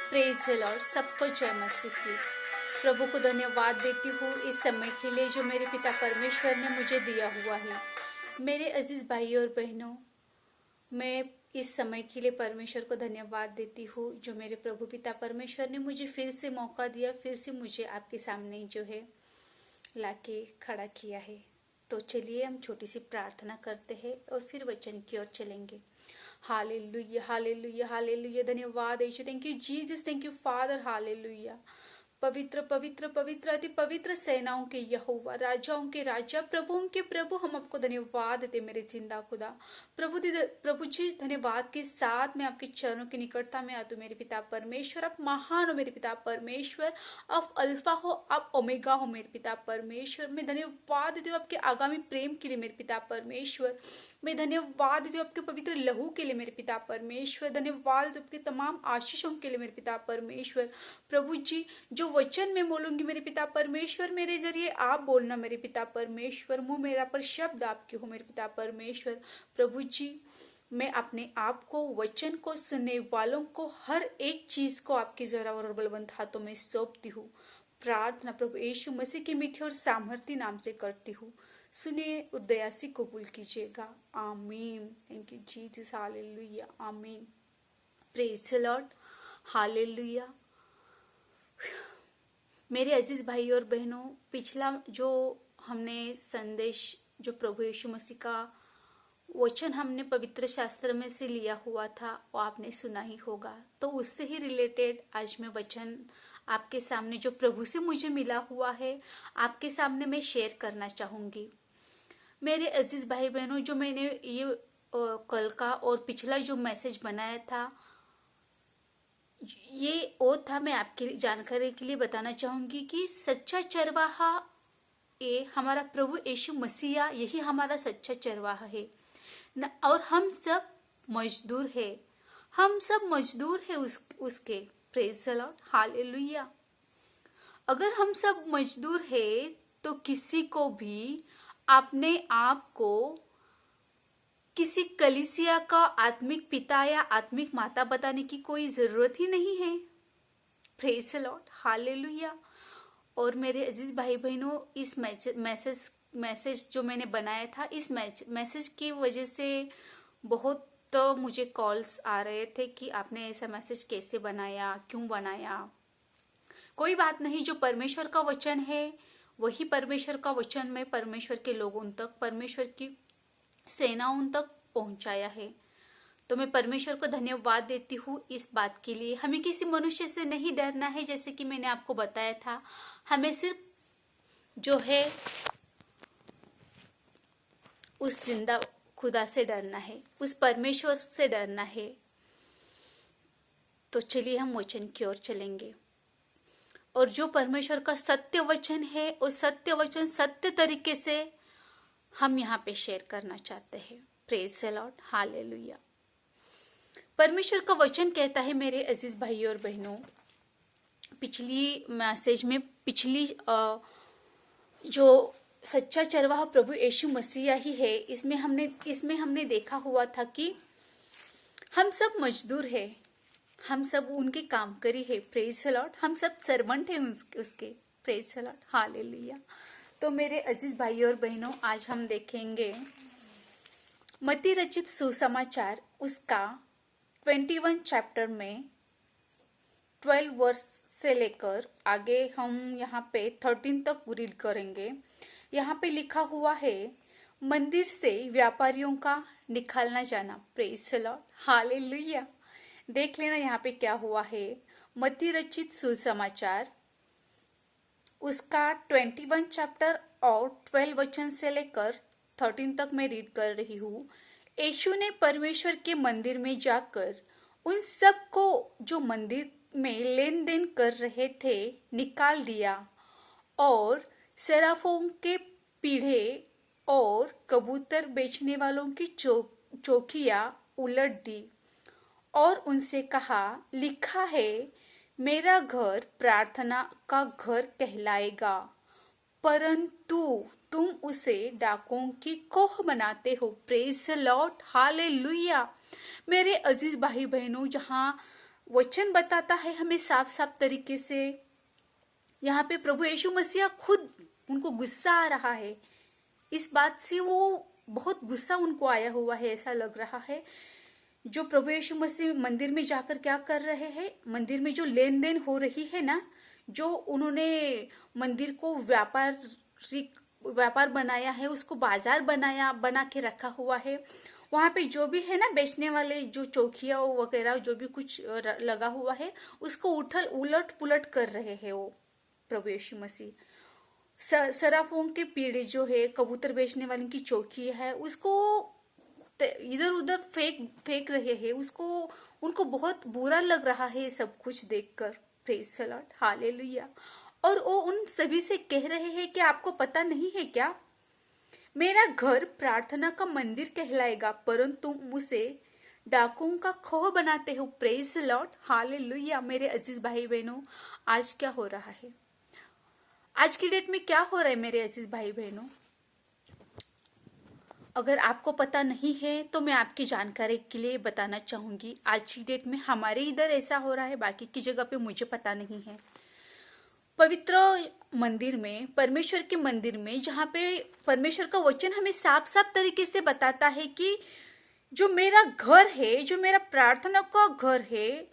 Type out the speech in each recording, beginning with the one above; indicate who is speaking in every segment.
Speaker 1: Praise the Lord. सबको जय मसीह की। प्रभु को धन्यवाद देती हूँ इस समय के लिए जो मेरे पिता परमेश्वर ने मुझे दिया हुआ है। मेरे अजीज भाई और बहनों, मैं इस समय के लिए परमेश्वर को धन्यवाद देती हूँ जो मेरे प्रभु पिता परमेश्वर ने मुझे फिर से मौका दिया, फिर से मुझे आपके सामने जो है लाके खड़ा किया है। तो चलिए हम छोटी सी प्रार्थना करते हैं और फिर वचन की ओर चलेंगे। Hallelujah, hallelujah, hallelujah. धन्यवाद Yeshu. Thank you Jesus, thank you father. Hallelujah. पवित्र पवित्र पवित्र अति पवित्र सेनाओं के यहोवा, राजाओं के राजा, प्रभुओं के प्रभु, हम आपको धन्यवाद देते मेरे जिंदा खुदा। प्रभु जी, धन्यवाद के साथ मैं आपके चरणों की निकटता में आती हूँ मेरे पिता परमेश्वर। आप महान हो मेरे पिता परमेश्वर, आप अल्फा हो, आप ओमेगा हो मेरे पिता परमेश्वर। मैं धन्यवाद देती हूँ आपके आगामी प्रेम के लिए मेरे पिता परमेश्वर। मैं धन्यवाद देती हूँ आपके पवित्र लहू के लिए मेरे पिता परमेश्वर। धन्यवाद देती हूँ आपके तमाम आशीषों के लिए मेरे पिता परमेश्वर। प्रभु जी, जो वचन मैं बोलूंगी मेरे पिता परमेश्वर, मेरे जरिए आप बोलना मेरे पिता परमेश्वर। मुंह मेरा पर शब्द आपके हो मेरे पिता परमेश्वर। प्रभु जी, मैं अपने आप को, वचन को, सुनने वालों को, हर एक चीज को आपके जोरावर और बलवंत हाथों में सौंपती हूँ। प्रार्थना प्रभु यीशु मसीह के मीठे और सामर्थ्य नाम से करती हूँ। सुनिए और दया से कबूल कीजिएगा। आमीन। Thank you Jesus. हालेलुया। आमीन। Praise the Lord. हालेलुया। मेरे अजीज भाई और बहनों, पिछला जो हमने संदेश, जो प्रभु यीशु मसीह का वचन हमने पवित्र शास्त्र में से लिया हुआ था, वो आपने सुना ही होगा। तो उससे ही रिलेटेड आज मैं वचन आपके सामने जो प्रभु से मुझे मिला हुआ है, आपके सामने मैं शेयर करना चाहूंगी। मेरे अजीज भाई बहनों, जो मैंने ये कल का और पिछला जो मैसेज बनाया था, ये वो था, मैं आपके जानकारी के लिए बताना चाहूंगी कि सच्चा चरवाहा ये हमारा प्रभु यीशु मसीहा, यही हमारा सच्चा चरवाहा है न। और हम सब मजदूर है, हम सब मजदूर है उसके। Praise the Lord. हालेलुया। अगर हम सब मजदूर है तो किसी को भी अपने आप को किसी कलीसिया का आत्मिक पिता या आत्मिक माता बताने की कोई जरूरत ही नहीं है। Praise the Lord. हालेलुया। और मेरे अजीज भाई बहनों, इस मैसेज जो मैंने बनाया था, इस मैसेज की वजह से बहुत तो मुझे कॉल्स आ रहे थे कि आपने ऐसा मैसेज कैसे बनाया, क्यों बनाया। कोई बात नहीं, जो परमेश्वर का वचन है वही परमेश्वर का वचन में परमेश्वर के लोगों तक, परमेश्वर की सेनाओं तक पहुंचाया है। तो मैं परमेश्वर को धन्यवाद देती हूँ इस बात के लिए। हमें किसी मनुष्य से नहीं डरना है, जैसे कि मैंने आपको बताया था। हमें सिर्फ जो है उस जिंदा खुदा से डरना है, उस परमेश्वर से डरना है। तो चलिए हम वचन की ओर चलेंगे। और जो परमेश्वर का सत्य वचन है, उस सत्य वचन सत्य तरीके से हम यहाँ पे शेयर करना चाहते हैं। Praise the Lord. हालेलुया। परमेश्वर का वचन कहता है मेरे अजीज भाई और बहनों, पिछली मैसेज में, पिछली जो सच्चा चरवाहा प्रभु यीशु मसीहा ही है, इसमें हमने देखा हुआ था कि हम सब मजदूर है, हम सब उनके काम करी है। Praise the Lord. हम सब सर्वेंट है उसके। Praise the Lord. हालेलुया। तो मेरे अजीज भाई और बहनों, आज हम देखेंगे मत्ती रचित सुसमाचार, उसका 21 चैप्टर में 12 वर्स से लेकर आगे हम यहाँ पे 13 तक रीड करेंगे। यहाँ पे लिखा हुआ है, मंदिर से व्यापारियों का निकालना जाना। Praise the Lord. हालेलुया। देख लेना यहाँ पे क्या हुआ है। मत्ती रचित सुसमाचार, उसका 21 चैप्टर और 12 वचन से लेकर 13 तक मैं रीड कर रही हूँ। यीशु ने परमेश्वर के मंदिर में जाकर उन सब को जो मंदिर में लेन देन कर रहे थे निकाल दिया और सराफों के पीढ़े और कबूतर बेचने वालों की चौकियां उलट दी और उनसे कहा, लिखा है, मेरा घर प्रार्थना का घर कहलाएगा, परंतु तुम उसे डाकों की कोह बनाते हो। Praise the Lord. हालेलुया। मेरे अजीज भाई बहनों, जहाँ वचन बताता है हमें साफ साफ तरीके से। यहाँ पे प्रभु यीशु मसीह खुद उनको गुस्सा आ रहा है, इस बात से वो बहुत गुस्सा उनको आया हुआ है, ऐसा लग रहा है। जो प्रभु यीशु मसीह मंदिर में जाकर क्या कर रहे हैं, मंदिर में जो लेन देन हो रही है ना, जो उन्होंने मंदिर को व्यापार बनाया है, उसको बाजार बना के रखा हुआ है। वहां पे जो भी है ना बेचने वाले, जो चौकिया वगैरह जो भी कुछ लगा हुआ है, उसको उलट पुलट कर रहे हैं वो प्रभु यीशु मसीह। सराफों के पीढ़े जो है, कबूतर बेचने वाले की चौकी है, उसको इधर उधर फेंक रहे हैं उसको। उनको बहुत बुरा लग रहा है सब कुछ देखकर। Praise the Lord, hallelujah. और वो उन सभी से कह रहे हैं कि आपको पता नहीं है क्या, मेरा घर प्रार्थना का मंदिर कहलाएगा, परंतु मुझे डाकुओं का खोह बनाते हो। Praise the Lord, hallelujah. मेरे अजीज भाई बहनों, आज क्या हो रहा है, आज की डेट में क्या हो रहा है मेरे अजीज भाई बहनों? अगर आपको पता नहीं है तो मैं आपकी जानकारी के लिए बताना चाहूंगी। आज की डेट में हमारे इधर ऐसा हो रहा है, बाकी की जगह पे मुझे पता नहीं है। पवित्र मंदिर में, परमेश्वर के मंदिर में, जहाँ पे परमेश्वर का वचन हमें साफ साफ तरीके से बताता है कि जो मेरा घर है, जो मेरा प्रार्थना का घर है,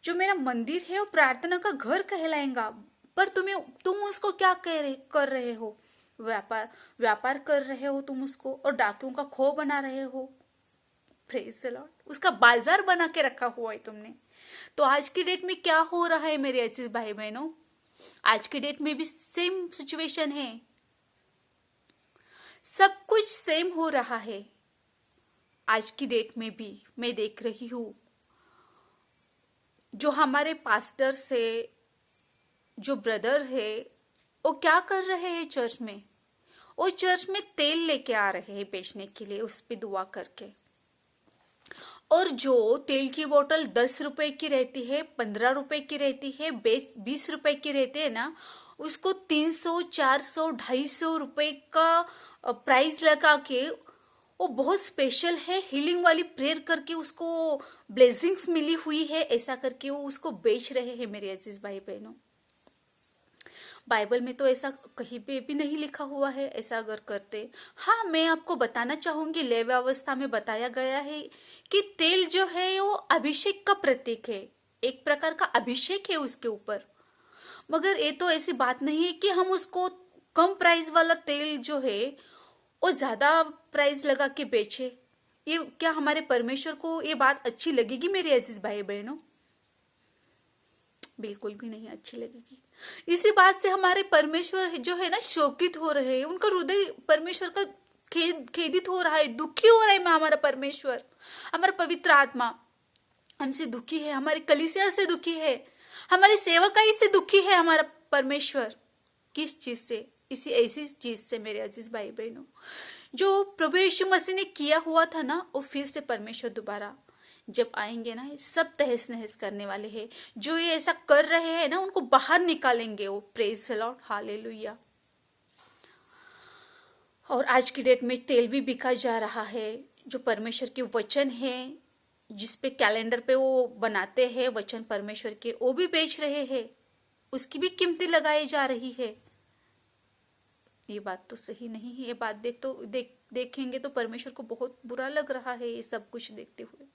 Speaker 1: जो मेरा मंदिर है, वो प्रार्थना का घर कहलाएगा। पर तुम उसको क्या कर रहे हो? व्यापार कर रहे हो तुम उसको, और डाकुओं का खो बना रहे हो। प्रेज द लॉर्ड, उसका बाजार बना के रखा हुआ है तुमने। तो आज की डेट में क्या हो रहा है मेरे ऐसे भाई बहनों? आज की डेट में भी सेम सिचुएशन है, सब कुछ सेम हो रहा है। आज की डेट में भी मैं देख रही हूँ, जो हमारे पास्टर्स है, जो ब्रदर है, वो क्या कर रहे हैं चर्च में? वो चर्च में तेल लेके आ रहे हैं बेचने के लिए, उस पे दुआ करके। और जो तेल की बोतल 10 रुपए की रहती है, 15 रुपए की रहती है, 20 रुपए की रहती है ना, उसको 300, 400, 250 रुपए का प्राइस लगा के, वो बहुत स्पेशल है, हीलिंग वाली प्रेयर करके उसको ब्लेसिंग्स मिली हुई है, ऐसा करके वो उसको बेच रहे हैं मेरे अजीज भाई बहनों। बाइबल में तो ऐसा कहीं पे भी नहीं लिखा हुआ है ऐसा अगर करते। हाँ, मैं आपको बताना चाहूंगी, लेव्य अवस्था में बताया गया है कि तेल जो है वो अभिषेक का प्रतीक है, एक प्रकार का अभिषेक है उसके ऊपर। मगर ये तो ऐसी बात नहीं है कि हम उसको कम प्राइस वाला तेल जो है वो ज्यादा प्राइस लगा के बेचे। ये क्या हमारे परमेश्वर को ये बात अच्छी लगेगी मेरे अजीज भाई बहनों? बिल्कुल भी नहीं अच्छी लगेगी। इसी बात से हमारे परमेश्वर जो है ना शोकित हो रहे हैं, उनका हृदय परमेश्वर का खेदित हो रहा है, दुखी हो रहा है। हमारा परमेश्वर, हमारा पवित्र आत्मा हमसे दुखी है, हमारी कलीसिया से दुखी है, हमारी सेवकाई से दुखी है हमारा परमेश्वर। किस चीज से? इसी ऐसी चीज से मेरे अजीज भाई बहनों, जो प्रभु यीशु मसीह ने किया हुआ था ना, वो फिर से परमेश्वर दोबारा जब आएंगे ना, सब तहस नहस करने वाले हैं। जो ये ऐसा कर रहे हैं ना, उनको बाहर निकालेंगे वो। Praise the Lord, hallelujah. और आज की डेट में तेल भी बिका जा रहा है, जो परमेश्वर के वचन है, जिसपे कैलेंडर पे वो बनाते हैं वचन परमेश्वर के, वो भी बेच रहे हैं, उसकी भी कीमतें लगाई जा रही है। ये बात तो सही नहीं है। ये बात देखेंगे तो परमेश्वर को बहुत बुरा लग रहा है ये सब कुछ देखते हुए।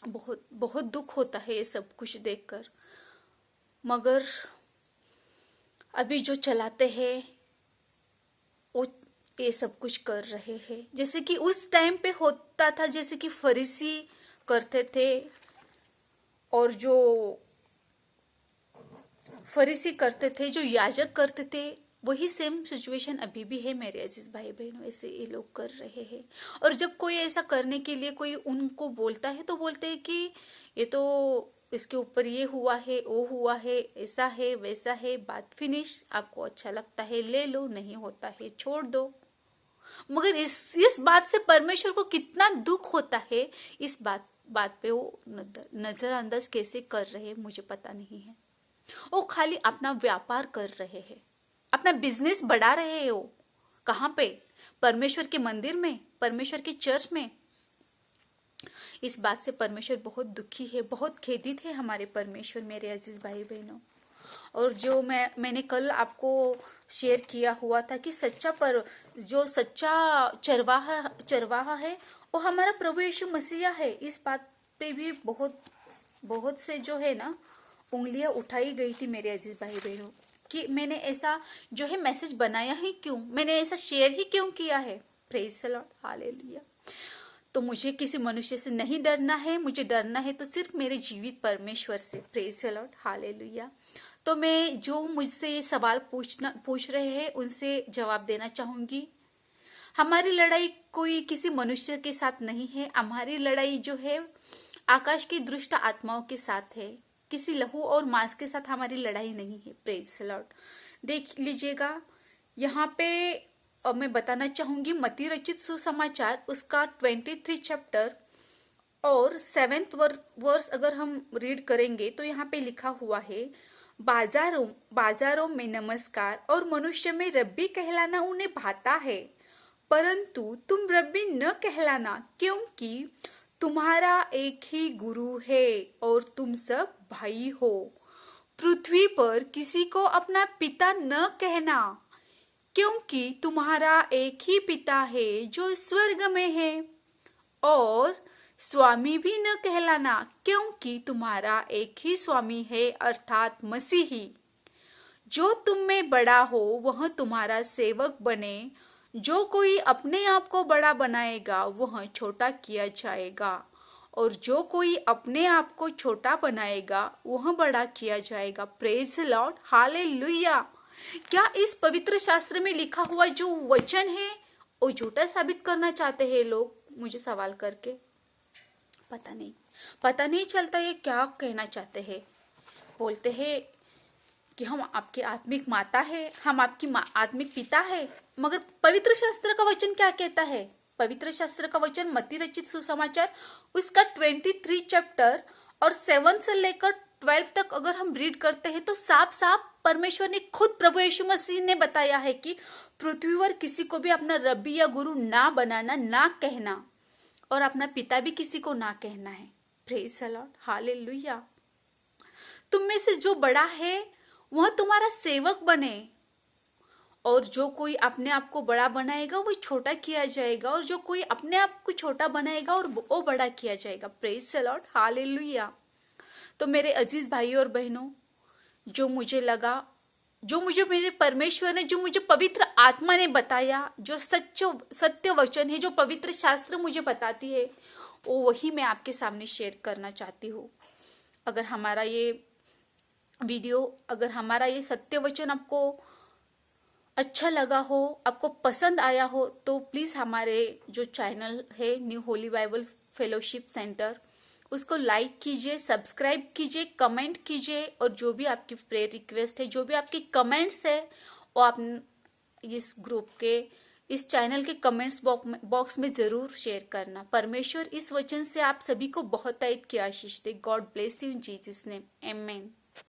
Speaker 1: बहुत बहुत दुख होता है ये सब कुछ देखकर। मगर अभी जो चलाते हैं वो ये सब कुछ कर रहे हैं, जैसे कि उस टाइम पे होता था, जैसे कि फरीसी करते थे, और जो फरीसी करते थे, जो याजक करते थे, वही सेम सिचुएशन अभी भी है मेरे अजीज भाई बहनों। ऐसे ये लोग कर रहे हैं। और जब कोई ऐसा करने के लिए कोई उनको बोलता है तो बोलते हैं कि ये तो इसके ऊपर ये हुआ है, वो हुआ है, ऐसा है, वैसा है, बात फिनिश। आपको अच्छा लगता है ले लो, नहीं होता है छोड़ दो। मगर इस बात से परमेश्वर को कितना दुख होता है, इस बात पे वो नजरअंदाज कैसे कर रहे हैं मुझे पता नहीं है। वो खाली अपना व्यापार कर रहे हैं, अपना बिजनेस बढ़ा रहे हैं। वो कहाँ पे? परमेश्वर के मंदिर में, परमेश्वर के चर्च में। इस बात से परमेश्वर बहुत दुखी है, बहुत खेदित है हमारे परमेश्वर, मेरे अजीज भाई बहनों। और जो मैंने कल आपको शेयर किया हुआ था कि जो सच्चा चरवाहा है वो हमारा प्रभु यीशु मसीहा है। इस बात पे भी बहुत बहुत से जो है ना उंगलियां उठाई गई थी मेरे अजीज भाई बहनों, कि मैंने ऐसा जो है मैसेज बनाया ही क्यों, मैंने ऐसा शेयर ही क्यों किया है। Praise the Lord, hallelujah. तो मुझे किसी मनुष्य से नहीं डरना है, मुझे डरना है तो सिर्फ मेरे जीवित परमेश्वर से। Praise the Lord, hallelujah. तो मैं जो मुझसे ये सवाल पूछ रहे हैं उनसे जवाब देना चाहूंगी। हमारी लड़ाई कोई किसी मनुष्य के साथ नहीं है, हमारी लड़ाई जो है आकाश की दुष्ट आत्माओं के साथ है। किसी लहू और मांस के साथ हमारी लड़ाई नहीं है। Praise the Lord. देख लीजिएगा यहाँ पे मैं बताना चाहूंगी मत्ती रचित सुसमाचार उसका 23 चैप्टर और 7th वर्स अगर हम रीड करेंगे तो यहाँ पे लिखा हुआ है, बाजारों में नमस्कार और मनुष्य में रब्बी कहलाना उन्हें भाता है, परंतु तुम रब्बी न कहलाना, क्योंकि तुम्हारा एक ही गुरु है और तुम सब भाई हो। पृथ्वी पर किसी को अपना पिता न कहना, क्योंकि तुम्हारा एक ही पिता है जो स्वर्ग में है। और स्वामी भी न कहलाना, क्योंकि तुम्हारा एक ही स्वामी है अर्थात मसीही। जो तुम में बड़ा हो वह तुम्हारा सेवक बने। जो कोई अपने आप को बड़ा बनाएगा वह छोटा किया जाएगा, और जो कोई अपने आप को छोटा बनाएगा वह बड़ा किया जाएगा। Praise the Lord, hallelujah. क्या इस पवित्र शास्त्र में लिखा हुआ जो वचन है वो झूठा साबित करना चाहते हैं लोग, मुझे सवाल करके? पता नहीं चलता ये क्या कहना चाहते हैं। बोलते हैं कि हम आपकी आत्मिक माता है, हम आपकी आत्मिक पिता है, मगर पवित्र शास्त्र का वचन क्या कहता है? पवित्र शास्त्र का वचन मत्ती रचित सुसमाचार उसका 23 चैप्टर और 7 से लेकर 12 तक अगर हम रीड करते हैं तो साफ साफ परमेश्वर ने खुद प्रभु यीशु मसीह ने बताया है कि पृथ्वी पर किसी को भी अपना रब्बी या गुरु ना बनाना, ना कहना, और अपना पिता भी किसी को ना कहना है। Praise the Lord, hallelujah. तुम में से जो बड़ा है वह तुम्हारा सेवक बने, और जो कोई अपने आप को बड़ा बनाएगा वो छोटा किया जाएगा, और जो कोई अपने आप को छोटा बनाएगा और वो बड़ा किया जाएगा। Praise the Lord, hallelujah. तो मेरे अजीज भाइयों और बहनों, जो मुझे मेरे परमेश्वर ने, जो मुझे पवित्र आत्मा ने बताया, जो सत्य वचन है, जो पवित्र शास्त्र मुझे बताती है, वो वही मैं आपके सामने शेयर करना चाहती हूँ। अगर हमारा ये वीडियो, अगर हमारा ये सत्य वचन आपको अच्छा लगा हो, आपको पसंद आया हो, तो प्लीज़ हमारे जो चैनल है new Holi Bible fellowship centre, उसको लाइक कीजिए, सब्सक्राइब कीजिए, कमेंट कीजिए, और जो भी आपकी प्रेयर रिक्वेस्ट है, जो भी आपकी कमेंट्स है, वो आप इस ग्रुप के, इस चैनल के कमेंट्स बॉक्स में ज़रूर शेयर करना। परमेश्वर इस वचन से आप सभी को बहुत की आशीष दे। God bless you in Jesus name, आमीन।